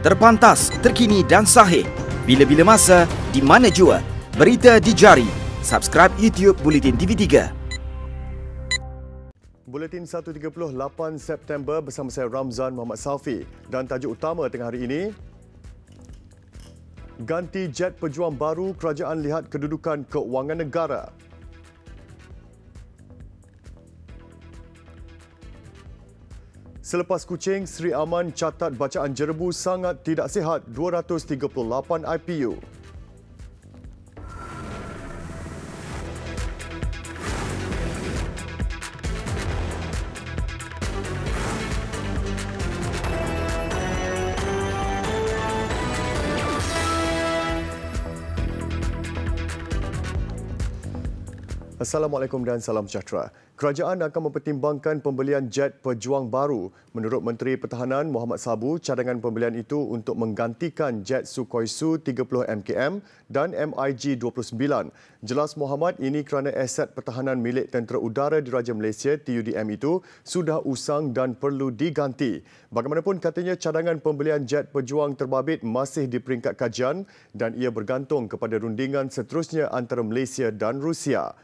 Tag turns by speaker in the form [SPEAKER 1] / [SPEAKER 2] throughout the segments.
[SPEAKER 1] Terpantas, terkini dan sahih. Bila-bila masa, di mana jua. Berita di jari. Subscribe YouTube Buletin TV3.
[SPEAKER 2] Buletin 1.38 September bersama saya Ramzan Muhammad Salfi. Dan tajuk utama tengah hari ini, ganti jet pejuang baru, kerajaan lihat kedudukan keuangan negara. Selepas kucing, Sri Aman catat bacaan jerebu sangat tidak sihat 238 IPU. Assalamualaikum dan salam sejahtera. Kerajaan akan mempertimbangkan pembelian jet pejuang baru. Menurut Menteri Pertahanan Muhammad Sabu, cadangan pembelian itu untuk menggantikan jet Sukhoi Su-30 MKM dan MiG-29. Jelas Muhammad, ini kerana aset pertahanan milik Tentera Udara Diraja Malaysia TUDM itu sudah usang dan perlu diganti. Bagaimanapun katanya cadangan pembelian jet pejuang terbabit masih di peringkat kajian dan ia bergantung kepada rundingan seterusnya antara Malaysia dan Rusia.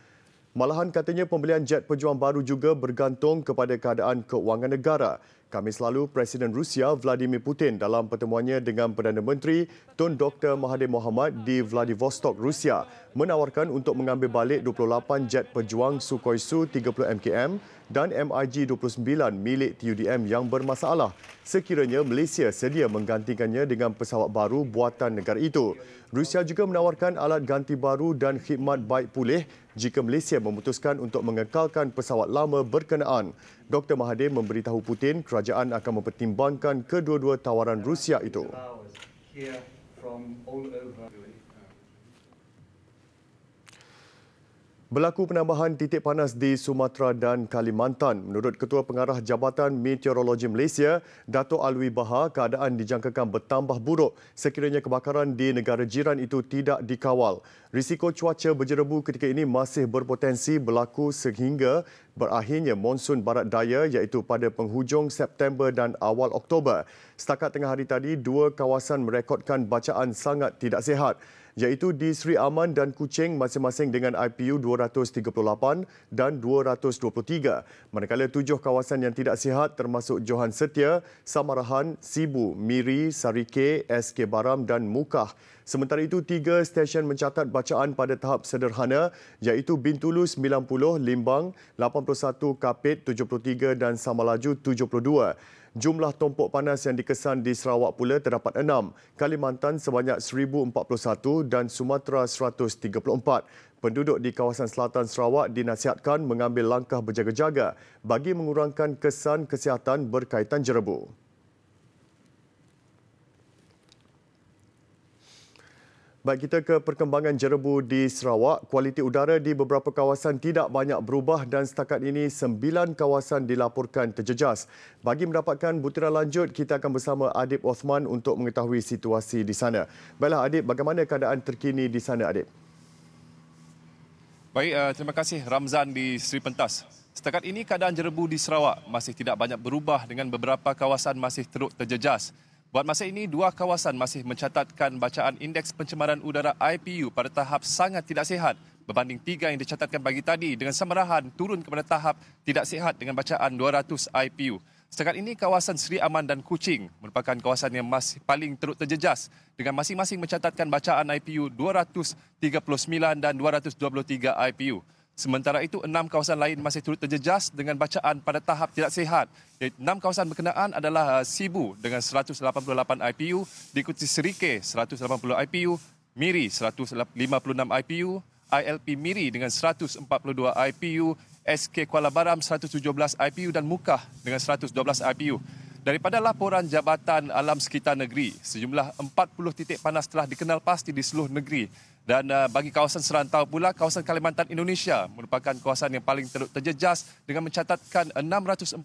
[SPEAKER 2] Malahan katanya pembelian jet pejuang baru juga bergantung kepada keadaan keuangan negara. Khamis lalu, Presiden Rusia Vladimir Putin dalam pertemuannya dengan Perdana Menteri Tun Dr. Mahathir Mohamad di Vladivostok, Rusia, menawarkan untuk mengambil balik 28 jet pejuang Sukhoi Su-30 MKM dan MiG-29 milik TUDM yang bermasalah, sekiranya Malaysia sedia menggantikannya dengan pesawat baru buatan negara itu. Rusia juga menawarkan alat ganti baru dan khidmat baik pulih jika Malaysia memutuskan untuk mengekalkan pesawat lama berkenaan. Dr. Mahathir memberitahu Putin kerajaan akan mempertimbangkan kedua-dua tawaran Rusia itu. Berlaku penambahan titik panas di Sumatera dan Kalimantan. Menurut Ketua Pengarah Jabatan Meteorologi Malaysia, Dato' Alwi Bahar, keadaan dijangkakan bertambah buruk sekiranya kebakaran di negara jiran itu tidak dikawal. Risiko cuaca berjerebu ketika ini masih berpotensi berlaku sehingga berakhirnya monsun barat daya iaitu pada penghujung September dan awal Oktober. Setakat tengah hari tadi, dua kawasan merekodkan bacaan sangat tidak sihat, iaitu di Sri Aman dan Kuching masing-masing dengan IPU 238 dan 223. Manakala tujuh kawasan yang tidak sihat termasuk Johan Setia, Samarahan, Sibu, Miri, Sarike, SK Baram dan Mukah. Sementara itu, tiga stesen mencatat bacaan pada tahap sederhana iaitu Bintulu 90, Limbang 81, Kapit 73 dan Samalaju 72. Jumlah tompok panas yang dikesan di Sarawak pula terdapat 6, Kalimantan sebanyak 1,041 dan Sumatera 134. Penduduk di kawasan selatan Sarawak dinasihatkan mengambil langkah berjaga-jaga bagi mengurangkan kesan kesihatan berkaitan jerebu. Baik, kita ke perkembangan jerebu di Sarawak. Kualiti udara di beberapa kawasan tidak banyak berubah dan setakat ini 9 kawasan dilaporkan terjejas. Bagi mendapatkan butiran lanjut, kita akan bersama Adib Osman untuk mengetahui situasi di sana. Baiklah Adib, bagaimana keadaan terkini di sana Adib?
[SPEAKER 3] Baik, terima kasih Ramzan di Sri Pentas. Setakat ini keadaan jerebu di Sarawak masih tidak banyak berubah dengan beberapa kawasan masih teruk terjejas. Buat masa ini, dua kawasan masih mencatatkan bacaan indeks pencemaran udara IPU pada tahap sangat tidak sihat berbanding 3 yang dicatatkan pagi tadi dengan Samarahan turun kepada tahap tidak sihat dengan bacaan 200 IPU. Setakat ini, kawasan Sri Aman dan Kuching merupakan kawasan yang masih paling teruk terjejas dengan masing-masing mencatatkan bacaan IPU 239 dan 223 IPU. Sementara itu, 6 kawasan lain masih turut terjejas dengan bacaan pada tahap tidak sihat. 6 kawasan berkenaan adalah Sibu dengan 188 IPU, diikuti Serike 180 IPU, Miri 156 IPU, ILP Miri dengan 142 IPU, SK Kuala Baram 117 IPU dan Mukah dengan 112 IPU. Daripada laporan Jabatan Alam Sekitar Negeri, sejumlah 40 titik panas telah dikenal pasti di seluruh negeri. Dan bagi kawasan serantau pula, kawasan Kalimantan Indonesia merupakan kawasan yang paling terjejas dengan mencatatkan 646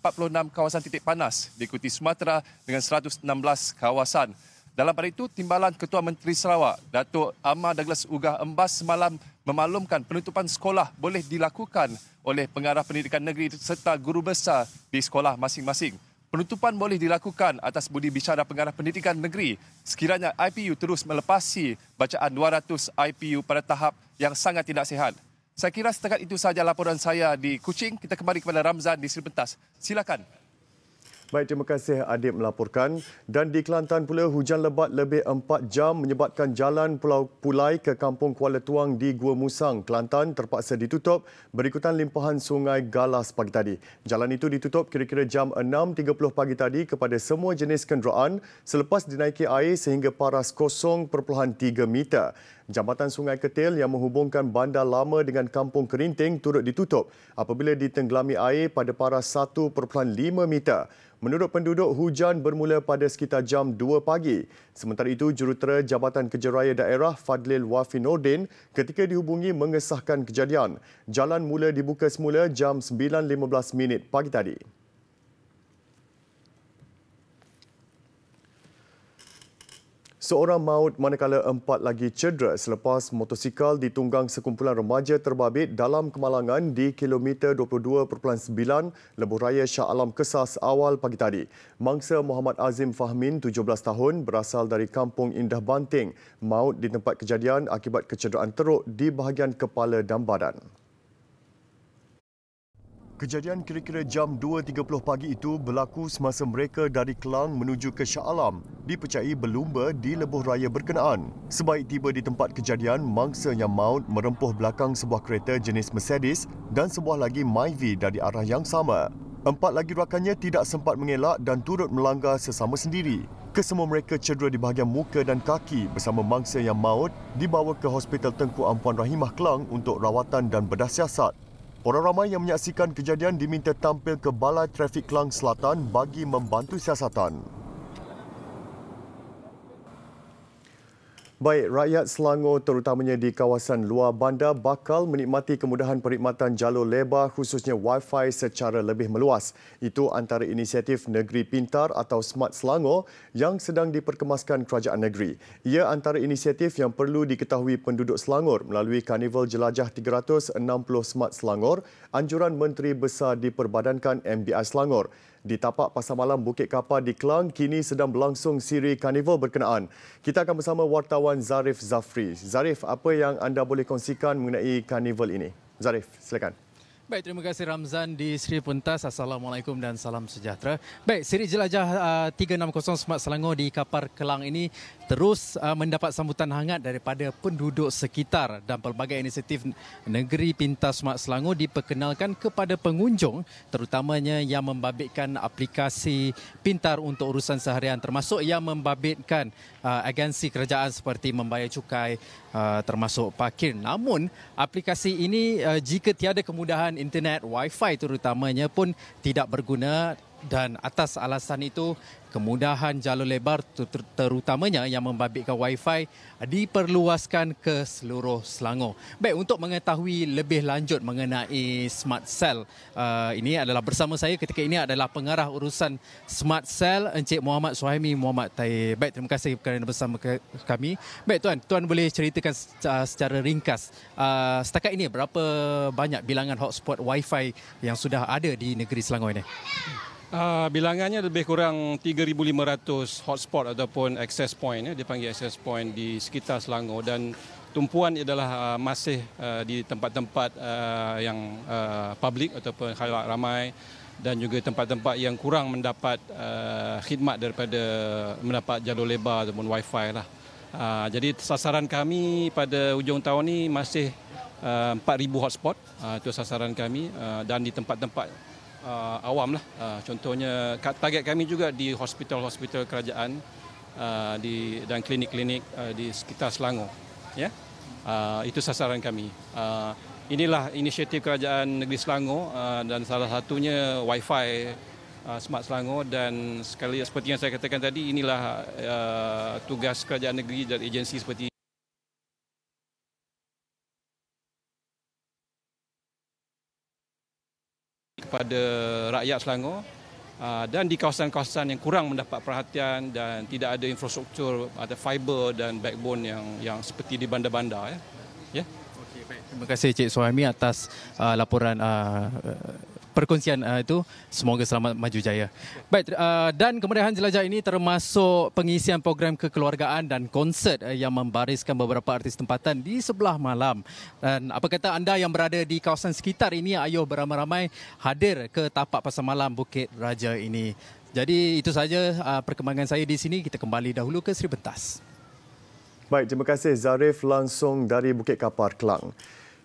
[SPEAKER 3] kawasan titik panas, diikuti Sumatera dengan 116 kawasan. Dalam pada itu, Timbalan Ketua Menteri Sarawak, Datuk Ahmad Douglas Ugah Embas semalam memaklumkan penutupan sekolah boleh dilakukan oleh pengarah pendidikan negeri serta guru besar di sekolah masing-masing. Penutupan boleh dilakukan atas budi bicara Pengarah Pendidikan Negeri sekiranya IPU terus melepasi bacaan 200 IPU pada tahap yang sangat tidak sihat. Saya kira setakat itu sahaja laporan saya di Kuching. Kita kembali kepada Ramzan di Seri Pentas. Silakan.
[SPEAKER 2] Baik, terima kasih Adib melaporkan. Dan di Kelantan pula, hujan lebat lebih 4 jam menyebabkan jalan Pulau Pulai ke Kampung Kuala Tuang di Gua Musang, Kelantan terpaksa ditutup berikutan limpahan Sungai Galas pagi tadi. Jalan itu ditutup kira-kira jam 6.30 pagi tadi kepada semua jenis kenderaan selepas dinaiki air sehingga paras 0.3 meter. Jambatan Sungai Ketil yang menghubungkan Bandar Lama dengan Kampung Kerinting turut ditutup apabila ditenggelami air pada paras 1.5 meter. Menurut penduduk, hujan bermula pada sekitar jam 2 pagi. Sementara itu, Jurutera Jabatan Kejaraya Daerah Fadlil Wafi Nordin ketika dihubungi mengesahkan kejadian. Jalan mula dibuka semula jam 9.15 pagi tadi. Seorang maut manakala 4 lagi cedera selepas motosikal ditunggang sekumpulan remaja terbabit dalam kemalangan di kilometer 22.9 Lebuh Raya Shah Alam Kesas awal pagi tadi. Mangsa Muhammad Azim Fahmin, 17 tahun, berasal dari Kampung Indah Banting, maut di tempat kejadian akibat kecederaan teruk di bahagian kepala dan badan. Kejadian kira-kira jam 2.30 pagi itu berlaku semasa mereka dari Kelang menuju ke Shah Alam dipercayai berlumba di lebuh raya berkenaan. Sebaik tiba di tempat kejadian, mangsa yang maut merempuh belakang sebuah kereta jenis Mercedes dan sebuah lagi Myvi dari arah yang sama. 4 lagi rakannya tidak sempat mengelak dan turut melanggar sesama sendiri. Kesemua mereka cedera di bahagian muka dan kaki bersama mangsa yang maut dibawa ke Hospital Tengku Ampuan Rahimah Kelang untuk rawatan dan bedah siasat. Orang ramai yang menyaksikan kejadian diminta tampil ke Balai Trafik Kelang Selatan bagi membantu siasatan. Baik, rakyat Selangor terutamanya di kawasan luar bandar bakal menikmati kemudahan perkhidmatan jalur lebar khususnya Wi-Fi secara lebih meluas. Itu antara inisiatif Negeri Pintar atau Smart Selangor yang sedang diperkemaskan kerajaan negeri. Ia antara inisiatif yang perlu diketahui penduduk Selangor melalui Karnival Jelajah 360 Smart Selangor, anjuran Menteri Besar diperbadankan MBI Selangor. Di tapak Pasar Malam Bukit Kapar di Kelang kini sedang berlangsung siri karnival berkenaan. Kita akan bersama wartawan Zarif Zafri. Zarif, apa yang anda boleh kongsikan mengenai karnival ini? Zarif, silakan.
[SPEAKER 4] Baik, terima kasih Ramzan di Seri Pentas. Assalamualaikum dan salam sejahtera. Baik, siri jelajah 360 Smart Selangor di Kapar Kelang ini terus mendapat sambutan hangat daripada penduduk sekitar dan pelbagai inisiatif Negeri Pintar Smart Selangor diperkenalkan kepada pengunjung terutamanya yang membabitkan aplikasi pintar untuk urusan seharian termasuk yang membabitkan agensi kerajaan seperti membayar cukai termasuk parkir. Namun aplikasi ini jika tiada kemudahan internet Wi-Fi terutamanya pun tidak berguna dan atas alasan itu kemudahan jalur lebar terutamanya yang membabitkan Wi-Fi diperluaskan ke seluruh Selangor. Baik, untuk mengetahui lebih lanjut mengenai Smart Cell ini adalah bersama saya ketika ini adalah pengarah urusan Smart Cell Encik Muhammad Suhaimi Muhammad Taib. Baik, terima kasih kerana bersama kami. Baik tuan boleh ceritakan secara ringkas setakat ini berapa banyak bilangan hotspot Wi-Fi yang sudah ada di negeri Selangor ini?
[SPEAKER 5] Bilangannya lebih kurang 3,500 hotspot ataupun access point, dipanggil access point di sekitar Selangor dan tumpuan adalah masih di tempat-tempat yang public ataupun khalayak ramai dan juga tempat-tempat yang kurang mendapat khidmat daripada mendapat jalur lebar ataupun Wi-Fi lah. Jadi sasaran kami pada hujung tahun ini masih 4,000 hotspot, itu sasaran kami dan di tempat-tempat awam lah. Contohnya target kami juga di hospital-hospital kerajaan dan klinik-klinik di sekitar Selangor. Ya, itu sasaran kami. Inilah inisiatif kerajaan negeri Selangor dan salah satunya Wi-Fi Smart Selangor dan sekali seperti yang saya katakan tadi inilah tugas kerajaan negeri dan agensi seperti kepada rakyat Selangor dan di kawasan-kawasan yang kurang mendapat perhatian dan tidak ada infrastruktur atau fiber dan backbone yang seperti di bandar-bandar ya.
[SPEAKER 4] Okey, baik. Terima kasih Cik Suhaimi atas laporan perkongsian itu. Semoga selamat maju jaya. Baik, dan kemeriahan jelajah ini termasuk pengisian program kekeluargaan dan konsert yang membariskan beberapa artis tempatan di sebelah malam. Dan apa kata anda yang berada di kawasan sekitar ini, ayo beramai-ramai hadir ke tapak pasar malam Bukit Raja ini. Jadi itu saja perkembangan saya di sini. Kita kembali dahulu ke Seri Pentas.
[SPEAKER 2] Baik, terima kasih Zarif langsung dari Bukit Kapar, Kelang.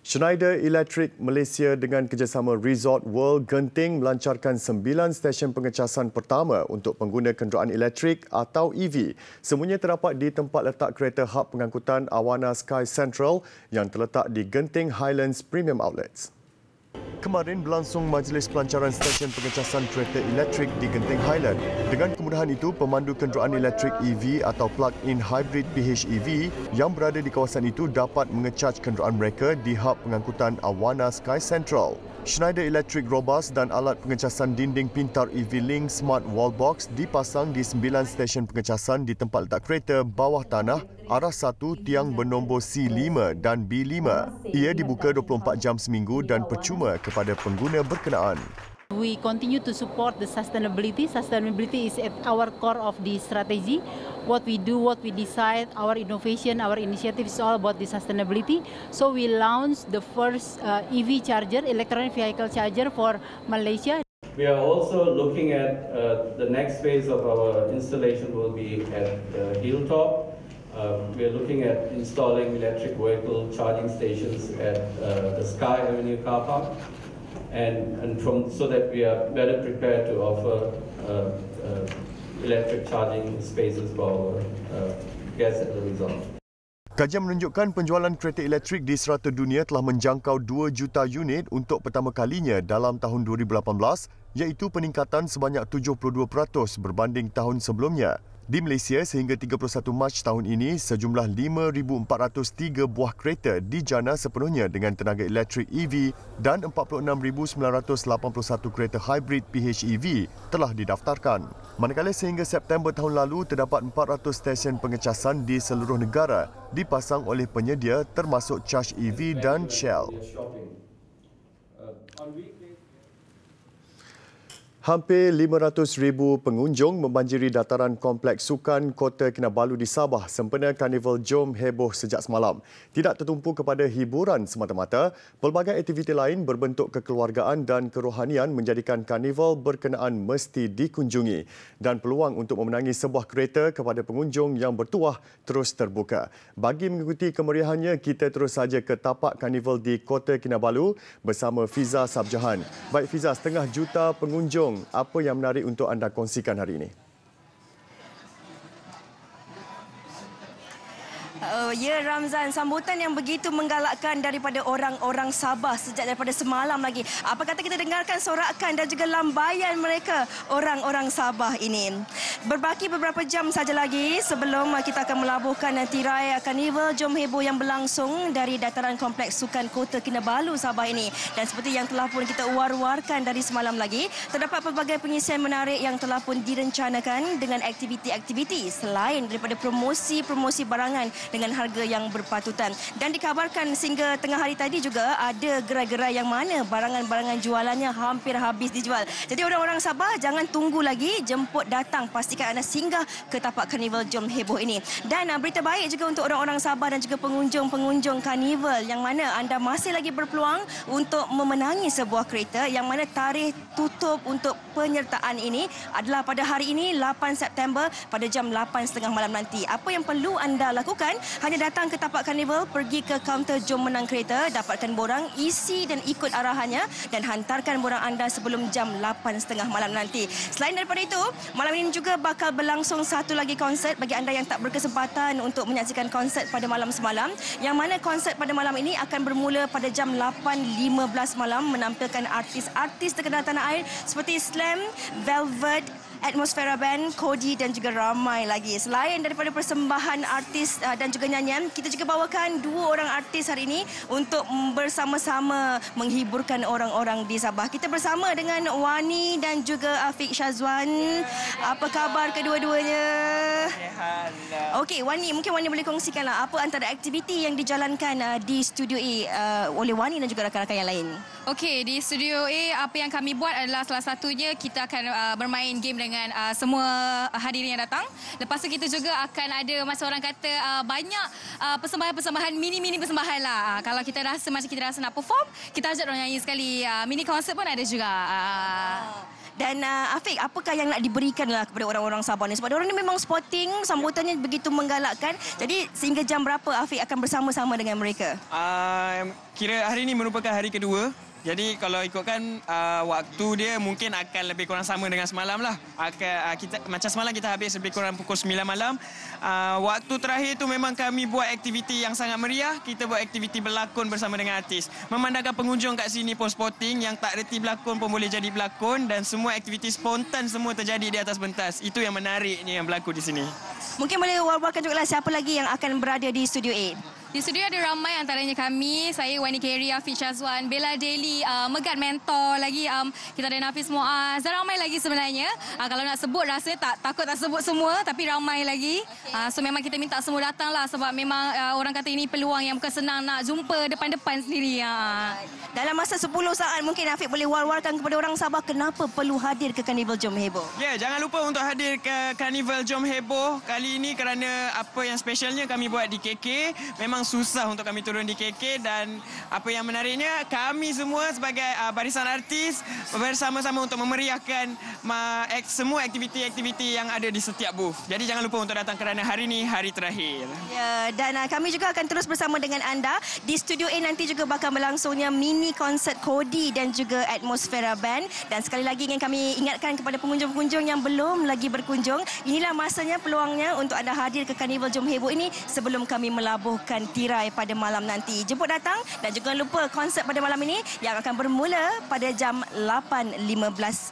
[SPEAKER 2] Schneider Electric Malaysia dengan kerjasama Resort World Genting melancarkan 9 stesen pengecasan pertama untuk pengguna kenderaan elektrik atau EV. Semuanya terdapat di tempat letak kereta hub pengangkutan Awana Sky Central yang terletak di Genting Highlands Premium Outlets. Kemarin berlangsung majlis pelancaran stesen pengecasan kereta elektrik di Genting Highland. Dengan kemudahan itu, pemandu kenderaan elektrik EV atau plug-in hybrid PHEV yang berada di kawasan itu dapat mengecaj kenderaan mereka di hub pengangkutan Awana Sky Central. Schneider Electric Robust dan alat pengecasan dinding pintar EV Link Smart Wallbox dipasang di 9 stesen pengecasan di tempat letak kereta bawah tanah arah 1 tiang bernombor C5 dan B5. Ia dibuka 24 jam seminggu dan percuma kepada pengguna berkenaan.
[SPEAKER 6] We continue to support the sustainability. Sustainability is at our core of the strategy. What we do, what we decide, our innovation, our initiative is all about the sustainability. So we launched the first EV charger, electronic vehicle charger for Malaysia.
[SPEAKER 7] We are also looking at the next phase of our installation will be at Hilltop. We are looking at installing electric vehicle charging stations at the Sky Avenue car park. And so that we are better prepared to offer electric charging spaces for our guests at the resort.
[SPEAKER 2] Kajian menunjukkan penjualan kereta elektrik di serata dunia telah menjangkau 2 juta unit untuk pertama kalinya dalam tahun 2018, iaitu peningkatan sebanyak 72% berbanding tahun sebelumnya. Di Malaysia, sehingga 31 Mac tahun ini, sejumlah 5,403 buah kereta dijana sepenuhnya dengan tenaga elektrik EV dan 46,981 kereta hybrid PHEV telah didaftarkan. Manakala sehingga September tahun lalu, terdapat 400 stesen pengecasan di seluruh negara dipasang oleh penyedia termasuk Charge EV dan Shell. Hampir 500,000 pengunjung membanjiri dataran Kompleks Sukan Kota Kinabalu di Sabah sempena Karnival Jom heboh sejak semalam. Tidak tertumpu kepada hiburan semata-mata, pelbagai aktiviti lain berbentuk kekeluargaan dan kerohanian menjadikan karnival berkenaan mesti dikunjungi dan peluang untuk memenangi sebuah kereta kepada pengunjung yang bertuah terus terbuka. Bagi mengikuti kemeriahannya, kita terus saja ke tapak karnival di Kota Kinabalu bersama Fiza Sabjahan. Baik Fiza, 1.5 juta pengunjung. Apa yang menarik untuk anda kongsikan hari ini?
[SPEAKER 8] Ya Ramzan, sambutan yang begitu menggalakkan daripada orang-orang Sabah sejak daripada semalam lagi. Apa kata kita dengarkan sorakan dan juga lambaian mereka orang-orang Sabah ini. Berbaki beberapa jam saja lagi sebelum kita akan melabuhkan tirai Karnival Jom Heboh yang berlangsung dari dataran Kompleks Sukan Kota Kinabalu Sabah ini. Dan seperti yang telah pun kita war-warkan dari semalam lagi, terdapat pelbagai pengisian menarik yang telah pun direncanakan dengan aktiviti-aktiviti selain daripada promosi-promosi barangan dengan harga yang berpatutan. Dan dikabarkan sehingga tengah hari tadi juga ada gerai-gerai yang mana barangan-barangan jualannya hampir habis dijual. Jadi orang-orang Sabah jangan tunggu lagi, jemput datang, pastikan anda singgah ke tapak Karnival Jom Heboh ini. Dan berita baik juga untuk orang-orang Sabah dan juga pengunjung-pengunjung Karnival yang mana anda masih lagi berpeluang untuk memenangi sebuah kereta yang mana tarikh tutup untuk penyertaan ini adalah pada hari ini 8 September pada jam 8.30 malam nanti. Apa yang perlu anda lakukan? Hanya datang ke tapak karnival, pergi ke kaunter jom menang kereta, dapatkan borang, isi dan ikut arahannya dan hantarkan borang anda sebelum jam 8.30 malam nanti. Selain daripada itu, malam ini juga bakal berlangsung satu lagi konsert bagi anda yang tak berkesempatan untuk menyaksikan konsert pada malam semalam, yang mana konsert pada malam ini akan bermula pada jam 8.15 malam menampilkan artis-artis terkenal tanah air seperti Slam, Velvet, Atmosfera Band, Kodi dan juga ramai lagi. Selain daripada persembahan artis dan juga nyanyian, kita juga bawakan 2 orang artis hari ini untuk bersama-sama menghiburkan orang-orang di Sabah. Kita bersama dengan Wani dan juga Afiq Syazwan. Apa khabar kedua-duanya? Okey, Wani, mungkin Wani boleh kongsikanlah apa antara aktiviti yang dijalankan di Studio A oleh Wani dan juga rakan-rakan yang lain.
[SPEAKER 9] Okey, di Studio A apa yang kami buat adalah salah satunya kita akan bermain game dengan semua hadirin yang datang. Lepas tu kita juga akan ada macam orang kata banyak persembahan-persembahan, mini-mini persembahan lah. Kalau kita rasa macam kita rasa nak perform, kita ajak orang nyanyi sekali. Mini konsert pun ada juga.
[SPEAKER 8] Dan Afiq, apakah yang nak diberikanlah kepada orang-orang Sabah ni? Sebab orang ni memang sporting, sambutannya begitu menggalakkan. Jadi sehingga jam berapa Afiq akan bersama-sama dengan mereka?
[SPEAKER 10] Kira hari ini merupakan hari kedua. Jadi kalau ikutkan waktu dia mungkin akan lebih kurang sama dengan semalam lah. Macam semalam kita habis lebih kurang pukul 9 malam. Waktu terakhir tu memang kami buat aktiviti yang sangat meriah. Kita buat aktiviti berlakon bersama dengan artis. Memandangkan pengunjung kat sini pun sporting, yang tak reti berlakon pun boleh jadi berlakon, dan semua aktiviti spontan semua terjadi di atas pentas. Itu yang menariknya yang berlaku di sini.
[SPEAKER 8] Mungkin boleh war-warkan juga lah siapa lagi yang akan berada di Studio A.
[SPEAKER 9] Di studio ada ramai, antaranya kami, saya Wani Kerry, Afiq Syazwan, Bella Daily, Megat Mentor lagi, kita ada Nafis Muaz, dan ramai lagi sebenarnya. Kalau nak sebut rasanya takut tak sebut semua, tapi ramai lagi. So memang kita minta semua datanglah sebab memang orang kata ini peluang yang bukan senang nak jumpa depan-depan sendiri.
[SPEAKER 8] Dalam masa 10 saat mungkin Afiq boleh war-warkan kepada orang Sabah kenapa perlu hadir ke Karnival Jom Heboh.
[SPEAKER 10] Ya, jangan lupa untuk hadir ke Karnival Jom Heboh kali ini kerana apa yang spesialnya kami buat di KK. Memang susah untuk kami turun di KK, dan apa yang menariknya kami semua sebagai barisan artis bersama-sama untuk memeriahkan semua aktiviti-aktiviti yang ada di setiap booth. Jadi jangan lupa untuk datang kerana hari ini hari terakhir.
[SPEAKER 8] Ya, dan kami juga akan terus bersama dengan anda. Di Studio A nanti juga bakal berlangsungnya mini konsert Kodi dan juga Atmosfera Band. Dan sekali lagi ingin kami ingatkan kepada pengunjung-pengunjung yang belum lagi berkunjung, inilah masanya, peluangnya untuk anda hadir ke Karnival Jom Heboh ini sebelum kami melabuhkan tirai pada malam nanti. Jemput datang dan jangan lupa konsert pada malam ini yang akan bermula pada jam 8.15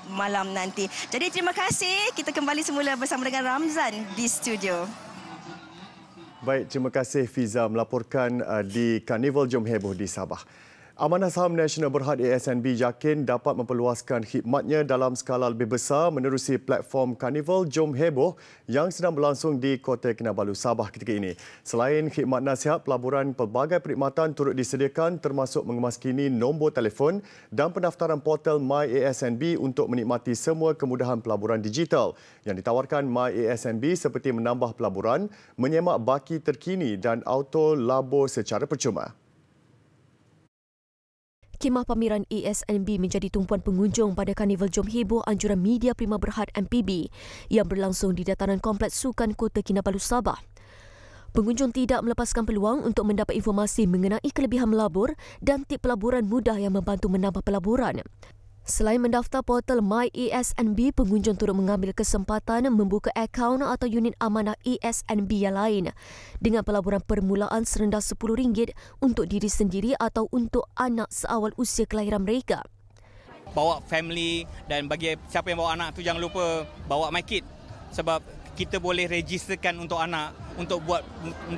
[SPEAKER 8] malam nanti. Jadi terima kasih. Kita kembali semula bersama dengan Ramzan di studio.
[SPEAKER 2] Baik, terima kasih Fiza melaporkan di Karnival Jom Heboh di Sabah. Amanah Saham Nasional Berhad ASNB yakin dapat memperluaskan khidmatnya dalam skala lebih besar menerusi platform Karnival Jom Heboh yang sedang berlangsung di Kota Kinabalu, Sabah ketika ini. Selain khidmat nasihat, pelaburan pelbagai perkhidmatan turut disediakan termasuk mengemaskini nombor telefon dan pendaftaran portal MyASNB untuk menikmati semua kemudahan pelaburan digital yang ditawarkan MyASNB seperti menambah pelaburan, menyemak baki terkini dan auto labur secara percuma.
[SPEAKER 11] Khemah pameran ASNB menjadi tumpuan pengunjung pada Karnival Jom Heboh Anjuran Media Prima Berhad MPB yang berlangsung di dataran Kompleks Sukan Kota Kinabalu, Sabah. Pengunjung tidak melepaskan peluang untuk mendapat informasi mengenai kelebihan melabur dan tip pelaburan mudah yang membantu menambah pelaburan. Selain mendaftar portal MyASNB, pengunjung turut mengambil kesempatan membuka akaun atau unit amanah ASNB yang lain dengan pelaburan permulaan serendah RM10 untuk diri sendiri atau untuk anak seawal usia kelahiran mereka.
[SPEAKER 12] Bawa family, dan bagi siapa yang bawa anak tu jangan lupa bawa my kid sebab kita boleh registerkan untuk anak untuk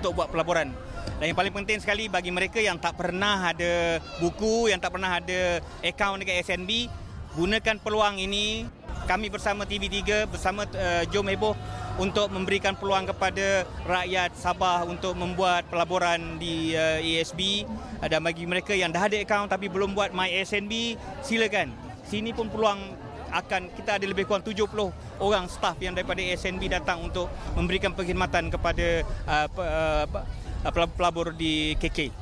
[SPEAKER 12] buat pelaburan. Dan yang paling penting sekali bagi mereka yang tak pernah ada buku, yang tak pernah ada akaun dekat ASNB, gunakan peluang ini. Kami bersama TV3, bersama Jom Heboh untuk memberikan peluang kepada rakyat Sabah untuk membuat pelaburan di ASB. Dan bagi mereka yang dah ada akaun tapi belum buat MyASNB, silakan. Sini pun peluang kita ada lebih kurang 70 orang staf yang daripada ASNB datang untuk memberikan perkhidmatan kepada pelabur di KK.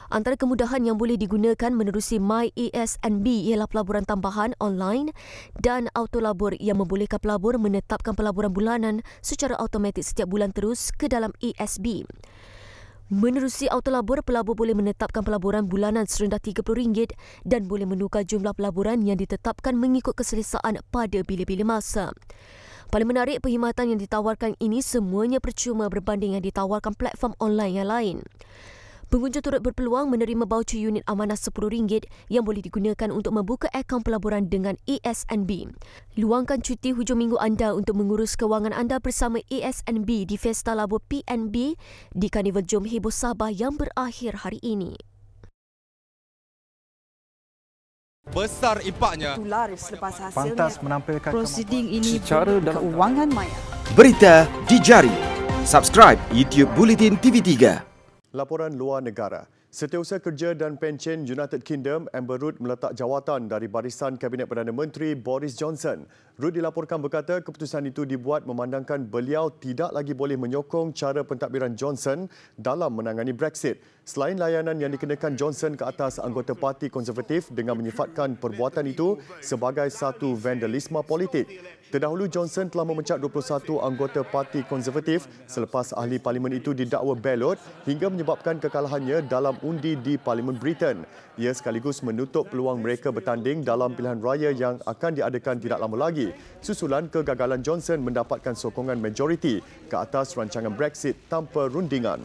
[SPEAKER 11] Antara kemudahan yang boleh digunakan menerusi MyASNB ialah pelaburan tambahan online dan auto labur yang membolehkan pelabur menetapkan pelaburan bulanan secara automatik setiap bulan terus ke dalam ASB. Menerusi auto labur, pelabur boleh menetapkan pelaburan bulanan serendah RM30 dan boleh menukar jumlah pelaburan yang ditetapkan mengikut keselesaan pada bila-bila masa. Paling menarik, perkhidmatan yang ditawarkan ini semuanya percuma berbanding yang ditawarkan platform online yang lain. Pengunjung turut berpeluang menerima baucer unit amanah RM10 yang boleh digunakan untuk membuka akaun pelaburan dengan ASNB. Luangkan cuti hujung minggu anda untuk mengurus kewangan anda bersama ASNB di Festa Labur PNB di Karnival Jom Heboh Sabah yang berakhir hari ini.
[SPEAKER 13] Besar impaknya.
[SPEAKER 14] Laris selepas hasilnya.
[SPEAKER 15] Pantas menampilkan
[SPEAKER 14] prosiding ini secara keuangan maya.
[SPEAKER 1] Berita di jari. Subscribe YouTube Bulletin TV3.
[SPEAKER 2] Laporan luar negara. Setiausaha Kerja dan Pencen United Kingdom Amber Rudd meletak jawatan dari barisan Kabinet Perdana Menteri Boris Johnson. Rudd dilaporkan berkata keputusan itu dibuat memandangkan beliau tidak lagi boleh menyokong cara pentadbiran Johnson dalam menangani Brexit. Selain layanan yang dikenakan Johnson ke atas anggota Parti Konservatif dengan menyifatkan perbuatan itu sebagai satu vandalisme politik. Terdahulu Johnson telah memecat 21 anggota Parti Konservatif selepas ahli parlimen itu didakwa balot hingga menyebabkan kekalahannya dalam undi di Parlimen Britain. Ia sekaligus menutup peluang mereka bertanding dalam pilihan raya yang akan diadakan tidak lama lagi, susulan kegagalan Johnson mendapatkan sokongan majoriti ke atas rancangan Brexit tanpa rundingan.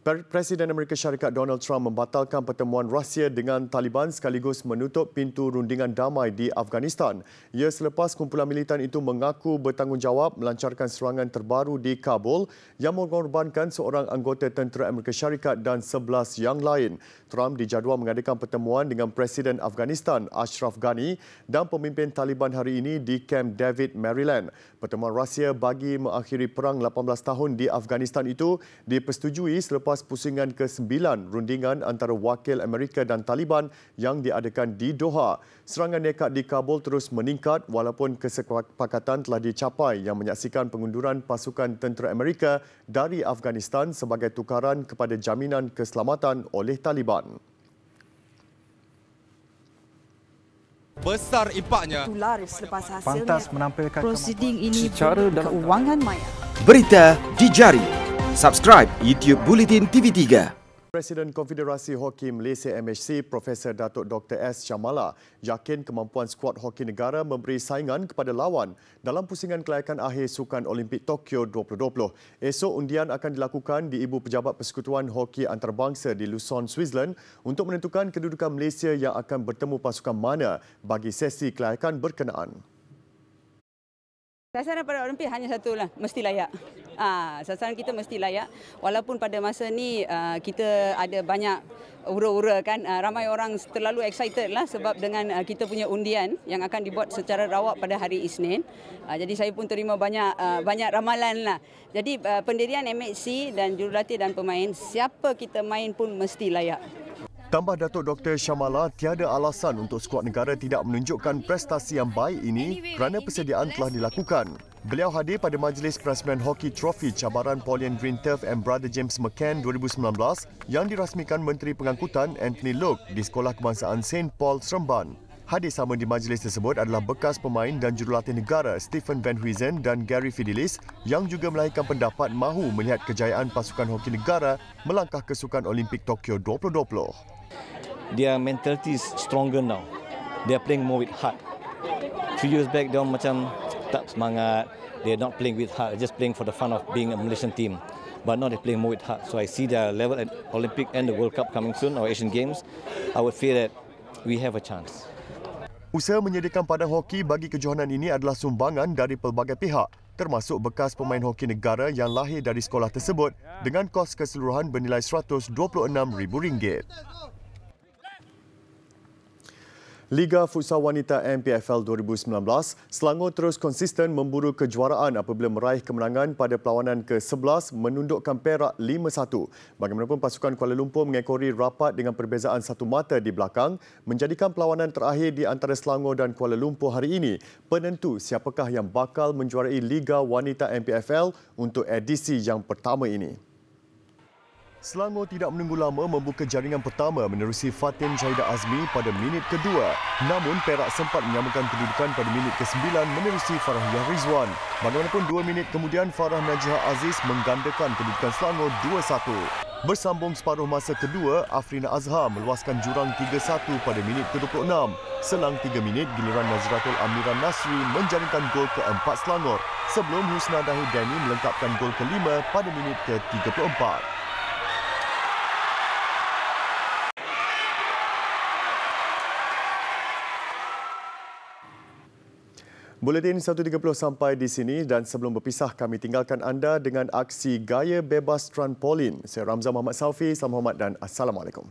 [SPEAKER 2] Presiden Amerika Syarikat Donald Trump membatalkan pertemuan rahsia dengan Taliban sekaligus menutup pintu rundingan damai di Afghanistan. Ia selepas kumpulan militan itu mengaku bertanggungjawab melancarkan serangan terbaru di Kabul yang mengorbankan seorang anggota tentera Amerika Syarikat dan 11 yang lain. Trump dijadual mengadakan pertemuan dengan Presiden Afghanistan Ashraf Ghani dan pemimpin Taliban hari ini di Camp David, Maryland. Pertemuan rahsia bagi mengakhiri perang 18 tahun di Afghanistan itu dipersetujui selepas pusingan ke-9 rundingan antara wakil Amerika dan Taliban yang diadakan di Doha. Serangan nekat di Kabul terus meningkat walaupun kesepakatan telah dicapai yang menyaksikan pengunduran pasukan tentera Amerika dari Afghanistan sebagai tukaran kepada jaminan keselamatan oleh Taliban.
[SPEAKER 13] Besar impaknya.
[SPEAKER 14] Selepas hasilnya,
[SPEAKER 15] pantas menampilkan
[SPEAKER 14] prosiding ini secara keuangan maya.
[SPEAKER 1] Berita di jari. Subscribe YouTube Bulletin TV3.
[SPEAKER 2] Presiden Konfederasi Hoki Malaysia MHC Profesor Datuk Dr. S. Syamala yakin kemampuan skuad hoki negara memberi saingan kepada lawan dalam pusingan kelayakan akhir Sukan Olimpik Tokyo 2020. Esok undian akan dilakukan di Ibu Pejabat Persekutuan Hoki Antarabangsa di Luzon, Switzerland untuk menentukan kedudukan Malaysia yang akan bertemu pasukan mana bagi sesi kelayakan berkenaan.
[SPEAKER 16] Sasaran pada Olimpik hanya satu lah, mesti layak. Sasaran kita mesti layak. Walaupun pada masa ni kita ada banyak ura-ura kan, ramai orang terlalu excited lah sebab dengan kita punya undian yang akan dibuat secara rawak pada hari Isnin. Jadi saya pun terima banyak ramalan lah. Jadi pendirian MHC dan jurulatih dan pemain, siapa kita main pun mesti layak.
[SPEAKER 2] Tambah Datuk Dr. Syamala, tiada alasan untuk skuad negara tidak menunjukkan prestasi yang baik ini kerana persediaan telah dilakukan. Beliau hadir pada Majlis Perasmian Hoki Trophy cabaran Pauline Green Turf and Brother James McCann 2019 yang dirasmikan Menteri Pengangkutan Anthony Loke di Sekolah Kebangsaan St. Paul, Seremban. Hadir sama di majlis tersebut adalah bekas pemain dan jurulatih negara Stephen Van Huysen dan Gary Fidelis yang juga melahirkan pendapat mahu melihat kejayaan pasukan hoki negara melangkah ke Sukan Olimpik Tokyo 2020.
[SPEAKER 17] Their mentality is stronger now. They are playing more with heart. 3 years back, they macam tak semangat. They are not playing with heart. They're just playing for the fun of being a Malaysian team. But now they're playing more with heart. So I see their level at Olympic and the World Cup coming soon, or Asian Games. I would feel that we have a chance.
[SPEAKER 2] Usaha menyediakan padang hoki bagi kejohanan ini adalah sumbangan dari pelbagai pihak, termasuk bekas pemain hoki negara yang lahir dari sekolah tersebut dengan kos keseluruhan bernilai RM126,000. Liga Futsal Wanita MPFL 2019, Selangor terus konsisten memburu kejuaraan apabila meraih kemenangan pada perlawanan ke-11 menundukkan Perak 5-1. Bagaimanapun pasukan Kuala Lumpur mengekori rapat dengan perbezaan satu mata di belakang, menjadikan perlawanan terakhir di antara Selangor dan Kuala Lumpur hari ini penentu siapakah yang bakal menjuarai Liga Wanita MPFL untuk edisi yang pertama ini. Selangor tidak menunggu lama membuka jaringan pertama menerusi Fatin Syahidah Azmi pada minit kedua. Namun Perak sempat menyamakan kedudukan pada minit ke-9 menerusi Farahiyah Rizwan. Bagaimanapun 2 minit kemudian Farah Najihah Aziz menggandakan kedudukan Selangor 2-1. Bersambung separuh masa kedua, Afrina Azhar meluaskan jurang 3-1 pada minit ke-26. Selang 3 minit, giliran Nazratul Amira Nasri menjaringkan gol ke-4 Selangor sebelum Husna Dahir Dani melengkapkan gol ke-5 pada minit ke-34. Buletin 1.30 sampai di sini dan sebelum berpisah kami tinggalkan anda dengan aksi Gaya Bebas Trampolin. Saya Ramzan Muhammad Saufi, salam hormat dan Assalamualaikum.